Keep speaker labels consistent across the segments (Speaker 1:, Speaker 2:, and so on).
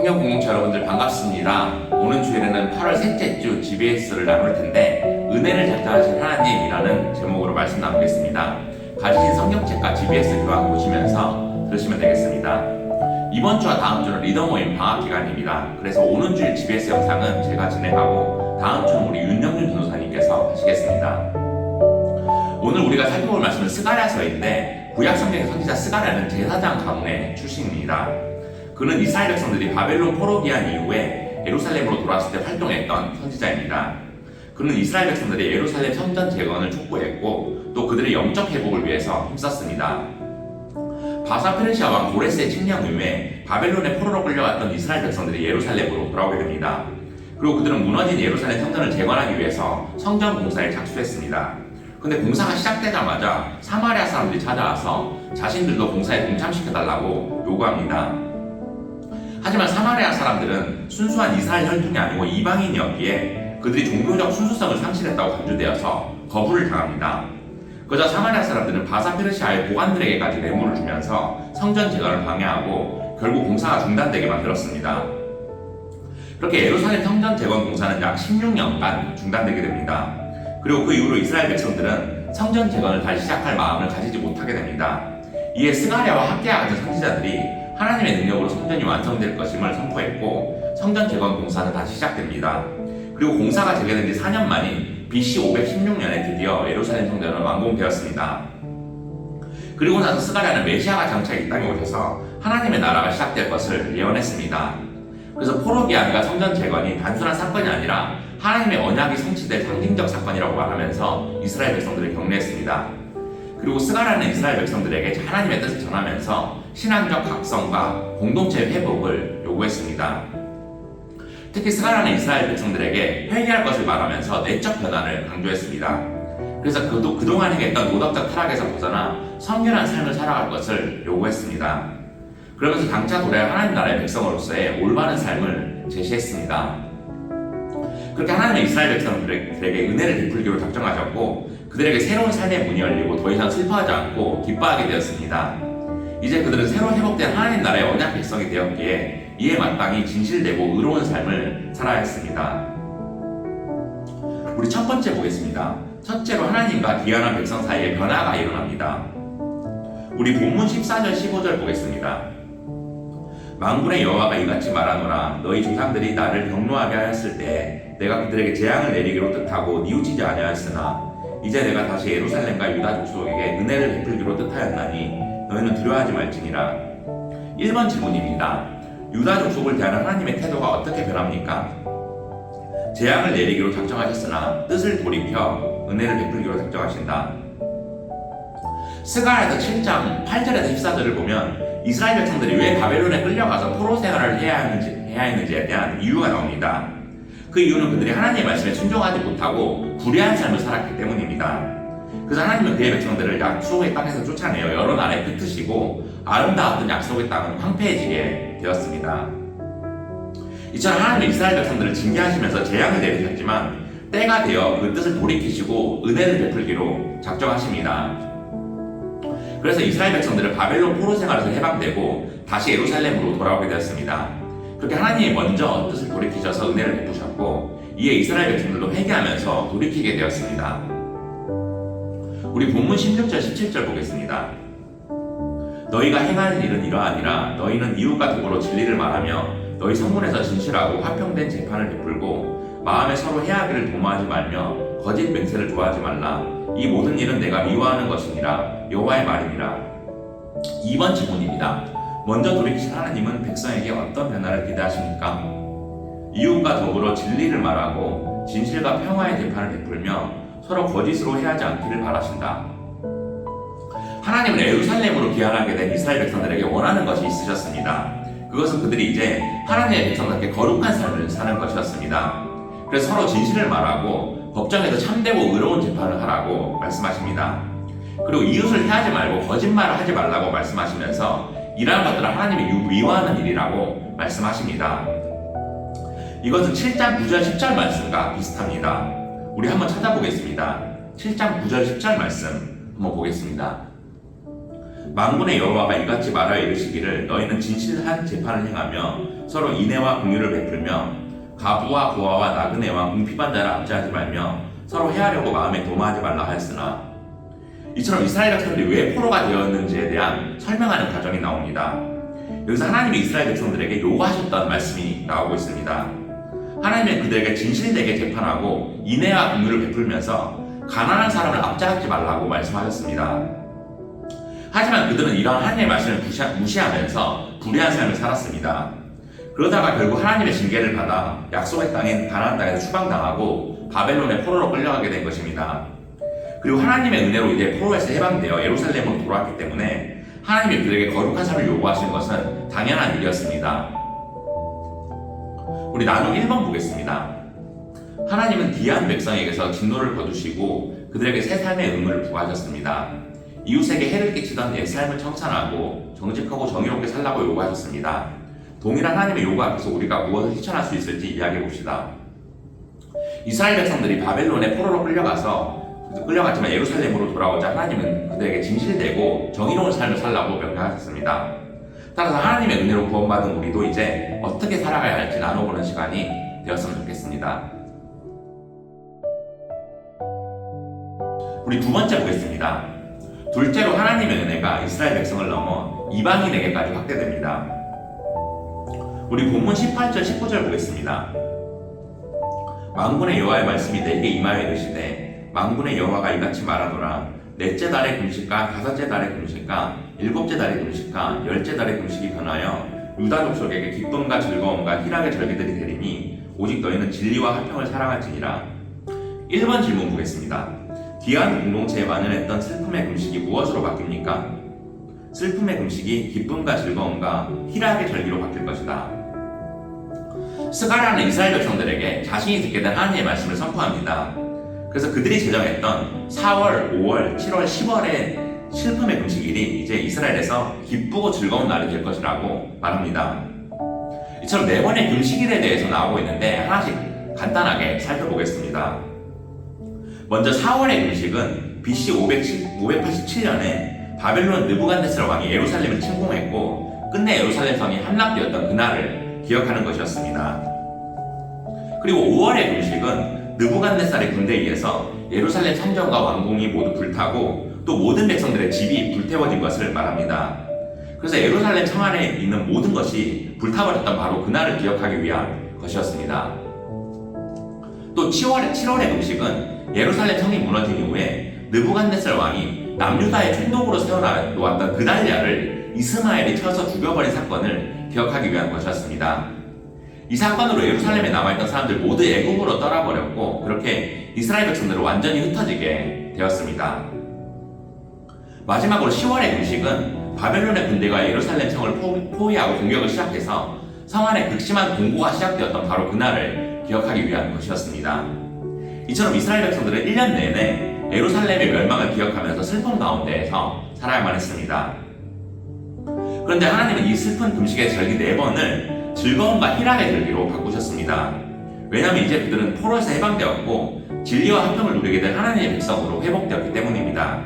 Speaker 1: 성경 공동체 여러분들 반갑습니다. 오는 주일에는 8월 셋째 주 GBS를 나눌 텐데 은혜를 작정하신 하나님이라는 제목으로 말씀 나누겠습니다. 가지신 성경책과 GBS 교환 보시면서 들으시면 되겠습니다. 이번 주와 다음 주는 리더 모임 방학 기간입니다. 그래서 오는 주일 GBS 영상은 제가 진행하고 다음 주는 우리 윤영준 전도사님께서 하시겠습니다. 오늘 우리가 살펴볼 말씀은 스가랴서인데 구약 성경의 선지자 스가랴는 제사장 가문의 출신입니다. 그는 이스라엘 백성들이 바벨론 포로 기한 이후에 예루살렘으로 돌아왔을 때 활동했던 선지자입니다. 그는 이스라엘 백성들이 예루살렘 성전 재건을 촉구했고 또 그들의 영적 회복을 위해서 힘썼습니다. 바사 페르시아 왕 고레스의 칙령 이후에 바벨론의 포로로 끌려갔던 이스라엘 백성들이 예루살렘으로 돌아오게 됩니다. 그리고 그들은 무너진 예루살렘 성전을 재건하기 위해서 성전 공사에 착수했습니다. 근데 공사가 시작되자마자 사마리아 사람들이 찾아와서 자신들도 공사에 동참시켜달라고 요구합니다. 하지만 사마리아 사람들은 순수한 이스라엘 혈통이 아니고 이방인이었기에 그들이 종교적 순수성을 상실했다고 간주되어서 거부를 당합니다. 그러자 사마리아 사람들은 바사 페르시아의 보관들에게까지 뇌물을 주면서 성전 재건을 방해하고 결국 공사가 중단되게 만들었습니다. 그렇게 예루살렘 성전 재건 공사는 약 16년간 중단되게 됩니다. 그리고 그 이후로 이스라엘 백성들은 성전 재건을 다시 시작할 마음을 가지지 못하게 됩니다. 이에 스가랴와 학개야 같은 선지자들이 하나님의 능력으로 성전이 완성될 것임을 선포했고 성전 재건 공사는 다시 시작됩니다. 그리고 공사가 재개된 지 4년 만인 BC 516년에 드디어 예루살렘 성전은 완공되었습니다. 그리고 나서 스가랴는 메시아가 장차 이 땅에 오셔서 하나님의 나라가 시작될 것을 예언했습니다. 그래서 포로기아가 성전 재건이 단순한 사건이 아니라 하나님의 언약이 성취될 상징적 사건이라고 말하면서 이스라엘 백성들을 격려했습니다. 그리고 스가랴는 이스라엘 백성들에게 하나님의 뜻을 전하면서 신앙적 각성과 공동체 회복을 요구했습니다. 특히 스가랴는 이스라엘 백성들에게 회개할 것을 말하면서 내적 변화를 강조했습니다. 그래서 그동안 행했던 도덕적 타락에서 벗어나 성결한 삶을 살아갈 것을 요구했습니다. 그러면서 장차 도래할 하나님 나라의 백성으로서의 올바른 삶을 제시했습니다. 그렇게 하나님의 이스라엘 백성들에게 은혜를 베풀기로 작정하셨고 그들에게 새로운 삶의 문이 열리고 더 이상 슬퍼하지 않고 기뻐하게 되었습니다. 이제 그들은 새로 회복된 하나님 나라의 언약 백성이 되었기에 이에 마땅히 진실되고 의로운 삶을 살아야 했습니다. 우리 첫 번째 보겠습니다. 첫째로 하나님과 비천한 백성 사이에 변화가 일어납니다. 우리 본문 14절 15절 보겠습니다. 만군의 여호와가 이같이 말하노라. 너희 조상들이 나를 경노하게 하였을 때 내가 그들에게 재앙을 내리기로 뜻하고 뉘우치지 아니하였으나 이제 내가 다시 예루살렘과 유다 족속에게 은혜를 베풀기로 뜻하였나니 너희는 두려워하지 말지니라. 1번 질문입니다. 유다 족속을 대하는 하나님의 태도가 어떻게 변합니까? 재앙을 내리기로 작정하셨으나 뜻을 돌이켜 은혜를 베풀기로 작정하신다. 스가랴서 7장 8절에서 14절을 보면 이스라엘 백성들이 왜 바벨론에 끌려가서 포로 생활을 해야 했는지에 대한 이유가 나옵니다. 그 이유는 그들이 하나님의 말씀에 순종하지 못하고 불의한 삶을 살았기 때문입니다. 그래서 하나님은 그의 백성들을 약속의 땅에서 쫓아내어 여러 나라에 흩으시고 아름다웠던 약속의 땅은 황폐해지게 되었습니다. 이처럼 하나님은 이스라엘 백성들을 징계하시면서 재앙을 내리셨지만 때가 되어 그 뜻을 돌이키시고 은혜를 베풀기로 작정하십니다. 그래서 이스라엘 백성들은 바벨론 포로 생활에서 해방되고 다시 예루살렘으로 돌아오게 되었습니다. 그렇게 하나님이 먼저 뜻을 돌이키셔서 은혜를 베푸셨고 이에 이스라엘 백성들도 회개하면서 돌이키게 되었습니다. 우리 본문 16절 17절 보겠습니다. 너희가 행하는 일은 이러하니라. 너희는 이웃과 더불어 진리를 말하며 너희 성문에서 진실하고 화평된 재판을 베풀고 마음에 서로 해하기를 도모하지 말며 거짓 맹세를 좋아하지 말라. 이 모든 일은 내가 미워하는 것이니라. 여호와의 말이니라. 2번 질문입니다. 먼저 돌이키신 하나님은 백성에게 어떤 변화를 기대하십니까? 이웃과 더불어 진리를 말하고 진실과 평화의 재판을 베풀며 서로 거짓으로 해하지 않기를 바라신다. 하나님은 예루살렘으로 귀환하게 된 이스라엘 백성들에게 원하는 것이 있으셨습니다. 그것은 그들이 이제 하나님의 백성답게 거룩한 삶을 사는 것이었습니다. 그래서 서로 진실을 말하고 법정에서 참되고 의로운 재판을 하라고 말씀하십니다. 그리고 이웃을 해하지 말고 거짓말을 하지 말라고 말씀하시면서 이러한 것들은 하나님이 미워하는 일이라고 말씀하십니다. 이것은 7장 9절 10절 말씀과 비슷합니다. 우리 한번 찾아보겠습니다. 7장 9절 10절 말씀 한번 보겠습니다. 만군의 여호와가 이같이 말하여 이르시기를 너희는 진실한 재판을 행하며 서로 인애와 공유를 베풀며 가부와 고아와 나그네와 궁핍한 자를 압제하지 말며 서로 해하려고 마음에 도마하지 말라 하였으나 이처럼 이스라엘 백성들이 왜 포로가 되었는지에 대한 설명하는 과정이 나옵니다. 여기서 하나님이 이스라엘 백성들에게 요구하셨던 말씀이 나오고 있습니다. 하나님은 그들에게 진실되게 재판하고 인애와 공유를 베풀면서 가난한 사람을 압제하지 말라고 말씀하셨습니다. 하지만 그들은 이러한 하나님의 말씀을 무시하면서 불의한 삶을 살았습니다. 그러다가 결국 하나님의 징계를 받아 약속의 땅인 가나안 땅에서 추방당하고 바벨론의 포로로 끌려가게 된 것입니다. 그리고 하나님의 은혜로 이제 포로에서 해방되어 예루살렘으로 돌아왔기 때문에 하나님이 그들에게 거룩한 삶을 요구하신 것은 당연한 일이었습니다. 우리 나누 1번 보겠습니다. 하나님은 귀한 백성에게서 진노를 거두시고 그들에게 새 삶의 의무를 부과하셨습니다. 이웃에게 해를 끼치던 옛 삶을 청산하고 정직하고 정의롭게 살라고 요구하셨습니다. 동일한 하나님의 요구 앞에서 우리가 무엇을 실천할 수 있을지 이야기해 봅시다. 이스라엘 백성들이 바벨론의 포로로 끌려갔지만 예루살렘으로 돌아오자 하나님은 그들에게 진실되고 정의로운 삶을 살라고 명령하셨습니다. 따라서 하나님의 은혜로 구원받은 우리도 이제 어떻게 살아가야 할지 나눠보는 시간이 되었으면 좋겠습니다. 우리 두 번째 보겠습니다. 둘째로 하나님의 은혜가 이스라엘 백성을 넘어 이방인에게까지 확대됩니다. 우리 본문 18절 19절 보겠습니다. 만군의 여호와의 말씀이 내게 임하여 이르시되 만군의 여호와가 이같이 말하노라 넷째 달의 금식과 다섯째 달의 금식과 일곱째 달의 금식과 열째 달의 금식이 변하여 유다 족속에게 기쁨과 즐거움과 희락의 절기들이 되리니 오직 너희는 진리와 화평을 사랑할지니라. 1번 질문 보겠습니다. 귀한 공동체에 만연했던 슬픔의 금식이 무엇으로 바뀝니까? 슬픔의 금식이 기쁨과 즐거움과 희락의 절기로 바뀔 것이다. 스가랴는 이스라엘 백성들에게 자신이 듣게 된 하나님의 말씀을 선포합니다. 그래서 그들이 제정했던 4월, 5월, 7월, 10월의 슬픔의 금식일이 이제 이스라엘에서 기쁘고 즐거운 날이 될 것이라고 말합니다. 이처럼 4번의 금식일에 대해서 나오고 있는데 하나씩 간단하게 살펴보겠습니다. 먼저 4월의 금식은 BC 587년에 바벨론 느부갓네살 왕이 예루살렘을 침공했고 끝내 예루살렘 성이 함락되었던 그날을 기억하는 것이었습니다. 그리고 5월의 금식은 느부갓네살의 군대에 의해서 예루살렘 성전과 왕궁이 모두 불타고 또 모든 백성들의 집이 불태워진 것을 말합니다. 그래서 예루살렘 성 안에 있는 모든 것이 불타버렸던 바로 그날을 기억하기 위한 것이었습니다. 또 7월의 금식은 예루살렘 성이 무너진 이후에 느부갓네살 왕이 남유다의 총독으로 세워놓았던 그달랴를 이스마엘이 쳐서 죽여버린 사건을 기억하기 위한 것이었습니다. 이 사건으로 예루살렘에 남아있던 사람들 모두 애국으로 떠나버렸고 그렇게 이스라엘 백성들은 완전히 흩어지게 되었습니다. 마지막으로 10월의 금식은 바벨론의 군대가 예루살렘 성을 포위하고 공격을 시작해서 성 안에 극심한 공고가 시작되었던 바로 그날을 기억하기 위한 것이었습니다. 이처럼 이스라엘 백성들은 1년 내내 예루살렘의 멸망을 기억하면서 슬픔 가운데에서 살아야만 했습니다. 그런데 하나님은 이 슬픈 금식의 절기 4번을 즐거움과 희락의 절기로 바꾸셨습니다. 왜냐하면 이제 그들은 포로에서 해방되었고 진리와 화평을 누리게 된 하나님의 백성으로 회복되었기 때문입니다.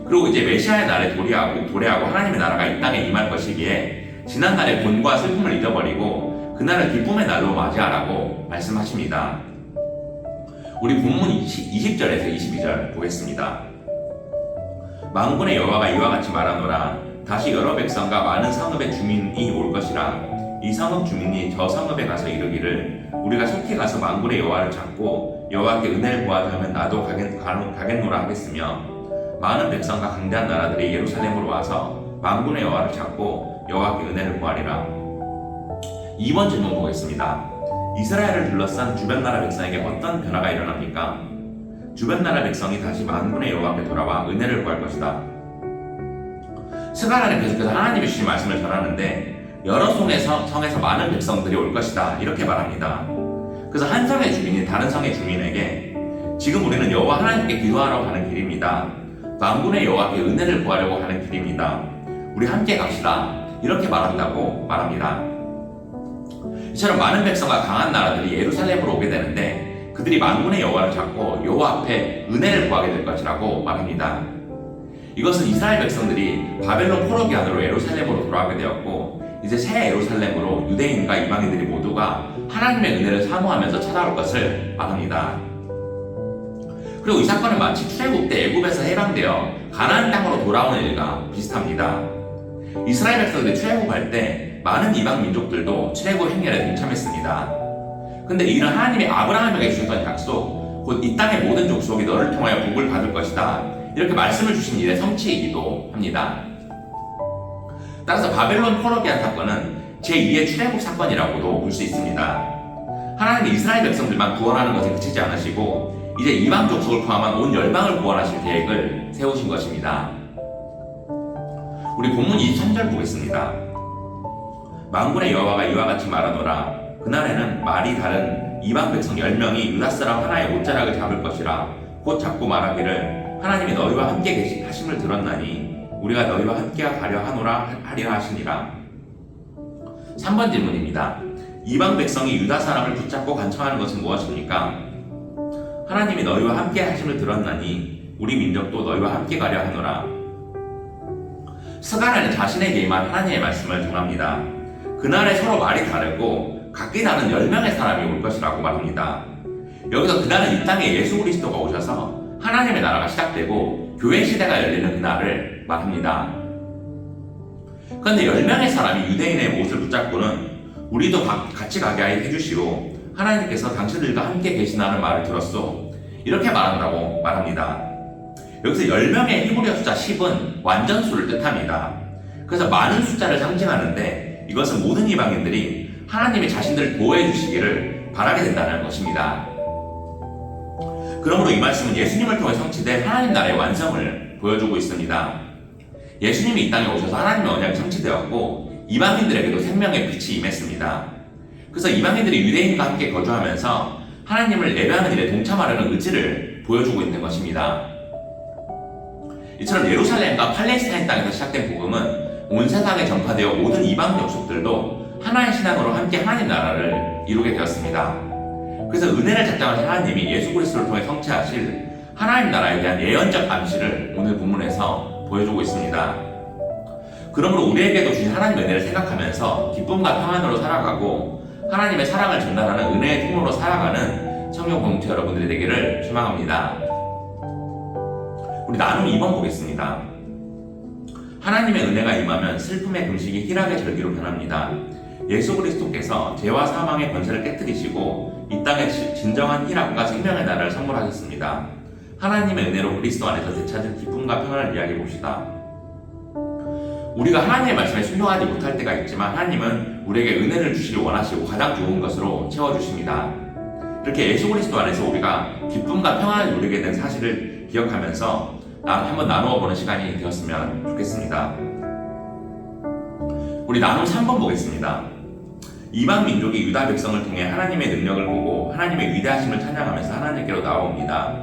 Speaker 1: 그리고 이제 메시아의 날에 도래하고 하나님의 나라가 이 땅에 임할 것이기에 지난날의 곤과 슬픔을 잊어버리고 그날을 기쁨의 날로 맞이하라고 말씀하십니다. 우리 본문 20절에서 22절 보겠습니다. 만군의 여호와가 이와 같이 말하노라 다시 여러 백성과 많은 성읍의 주민이 올 것이라 이 성읍 주민이 저 성읍에 가서 이르기를 우리가 속히 가서 만군의 여호와를 찾고 여호와께 은혜를 구하자 하면 나도 가겠노라 하겠으며 많은 백성과 강대한 나라들이 예루살렘으로 와서 만군의 여호와를 찾고 여호와께 은혜를 구하리라. 2번 질문 보겠습니다. 이스라엘을 둘러싼 주변 나라 백성에게 어떤 변화가 일어납니까? 주변 나라 백성이 다시 만군의 여호와 앞에 돌아와 은혜를 구할 것이다. 스가랴는 계속해서 하나님이 주신 말씀을 전하는데 여러 성에서 많은 백성들이 올 것이다 이렇게 말합니다. 그래서 한 성의 주민이 다른 성의 주민에게 지금 우리는 여호와 하나님께 기도하러 가는 길입니다. 만군의 여호와께 은혜를 구하려고 하는 길입니다. 우리 함께 갑시다 이렇게 말한다고 말합니다. 이처럼 많은 백성과 강한 나라들이 예루살렘으로 오게 되는데 그들이 만군의 여호와를 찾고 여호와 앞에 은혜를 구하게 될 것이라고 말합니다. 이것은 이스라엘 백성들이 바벨론 포로기 안으로 예루살렘으로 돌아가게 되었고 이제 새 예루살렘으로 유대인과 이방인들이 모두가 하나님의 은혜를 사모하면서 찾아올 것을 말합니다. 그리고 이 사건은 마치 출애굽 때 애굽에서 해방되어 가나안 땅으로 돌아오는 일과 비슷합니다. 이스라엘 백성들이 출애굽할 때 많은 이방 민족들도 출애굽 행렬에 동참했습니다. 근데 이는 하나님이 아브라함에게 주셨던 약속, 곧 이 땅의 모든 족속이 너를 통하여 복을 받을 것이다, 이렇게 말씀을 주신 일의 성취이기도 합니다. 따라서 바벨론 포로기한 사건은 제2의 출애굽 사건이라고도 볼 수 있습니다. 하나님이 이스라엘 백성들만 구원하는 것에 그치지 않으시고 이제 이방 족속을 포함한 온 열방을 구원하실 계획을 세우신 것입니다. 우리 본문 23절 보겠습니다. 만군의 여호와가 이와 같이 말하노라. 그날에는 말이 다른 이방 백성 10명이 유다 사람 하나의 옷자락을 잡을 것이라. 곧 잡고 말하기를 하나님이 너희와 함께 하심을 들었나니 우리가 너희와 함께 가려 하리라 하시니라. 3번 질문입니다. 이방 백성이 유다 사람을 붙잡고 간청하는 것은 무엇입니까? 하나님이 너희와 함께 하심을 들었나니 우리 민족도 너희와 함께 가려 하노라. 스가랴는 자신에게 임한 하나님의 말씀을 전합니다. 그날에 서로 말이 다르고 각기 다른 10명의 사람이 올 것이라고 말합니다. 여기서 그날은 이 땅에 예수 그리스도가 오셔서 하나님의 나라가 시작되고 교회 시대가 열리는 그날을 말합니다. 그런데 10명의 사람이 유대인의 옷을 붙잡고는 우리도 같이 가게 해주시오. 하나님께서 당신들과 함께 계시다는 말을 들었소. 이렇게 말한다고 말합니다. 여기서 10명의 히브리어 숫자 10은 완전수를 뜻합니다. 그래서 많은 숫자를 상징하는데 이것은 모든 이방인들이 하나님이 자신들을 보호해 주시기를 바라게 된다는 것입니다. 그러므로 이 말씀은 예수님을 통해 성취된 하나님 나라의 완성을 보여주고 있습니다. 예수님이 이 땅에 오셔서 하나님의 언약이 성취되었고 이방인들에게도 생명의 빛이 임했습니다. 그래서 이방인들이 유대인과 함께 거주하면서 하나님을 예배하는 일에 동참하려는 의지를 보여주고 있는 것입니다. 이처럼 예루살렘과 팔레스타인 땅에서 시작된 복음은 온 세상에 전파되어 모든 이방 족속들도 하나의 신앙으로 함께 하나님 나라를 이루게 되었습니다. 그래서 은혜를 작정하신 하나님이 예수 그리스도를 통해 성취하실 하나님 나라에 대한 예언적 암시를 오늘 본문에서 보여주고 있습니다. 그러므로 우리에게도 주신 하나님의 은혜를 생각하면서 기쁨과 평안으로 살아가고 하나님의 사랑을 전달하는 은혜의 통로로 살아가는 성령 공동체 여러분들이 되기를 소망합니다. 우리 나눔 2번 보겠습니다. 하나님의 은혜가 임하면 슬픔의 금식이 희락의 절기로 변합니다. 예수 그리스도께서 죄와 사망의 권세를 깨뜨리시고 이 땅에 진정한 희락과 생명의 나라를 선물하셨습니다. 하나님의 은혜로 그리스도 안에서 되찾은 기쁨과 평안을 이야기해 봅시다. 우리가 하나님의 말씀에 순종하지 못할 때가 있지만 하나님은 우리에게 은혜를 주시길 원하시고 가장 좋은 것으로 채워주십니다. 이렇게 예수 그리스도 안에서 우리가 기쁨과 평안을 누리게 된 사실을 기억하면서 한번 나누어 보는 시간이 되었으면 좋겠습니다. 우리 나눔 3번 보겠습니다. 이방 민족이 유다 백성을 통해 하나님의 능력을 보고 하나님의 위대하심을 찬양하면서 하나님께로 나아옵니다.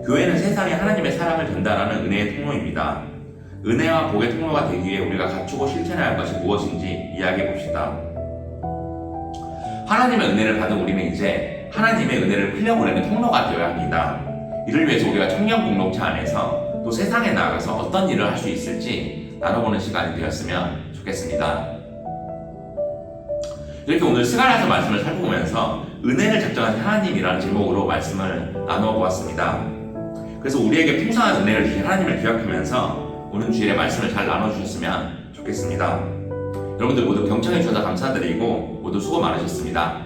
Speaker 1: 교회는 세상에 하나님의 사랑을 전달하는 은혜의 통로입니다. 은혜와 복의 통로가 되기 위해 우리가 갖추고 실천해야 할 것이 무엇인지 이야기해 봅시다. 하나님의 은혜를 받은 우리는 이제 하나님의 은혜를 흘려보내는 통로가 되어야 합니다. 이를 위해서 우리가 청년 공동체 안에서 또 세상에 나가서 어떤 일을 할 수 있을지 나눠보는 시간이 되었으면 좋겠습니다. 이렇게 오늘 스가랴서 말씀을 살펴보면서 은혜를 작정하신 하나님이라는 제목으로 말씀을 나누어 보았습니다. 그래서 우리에게 풍성한 은혜를 주신 하나님을 기억하면서 오늘 주일에 말씀을 잘 나눠주셨으면 좋겠습니다. 여러분들 모두 경청해 주셔서 감사드리고 모두 수고 많으셨습니다.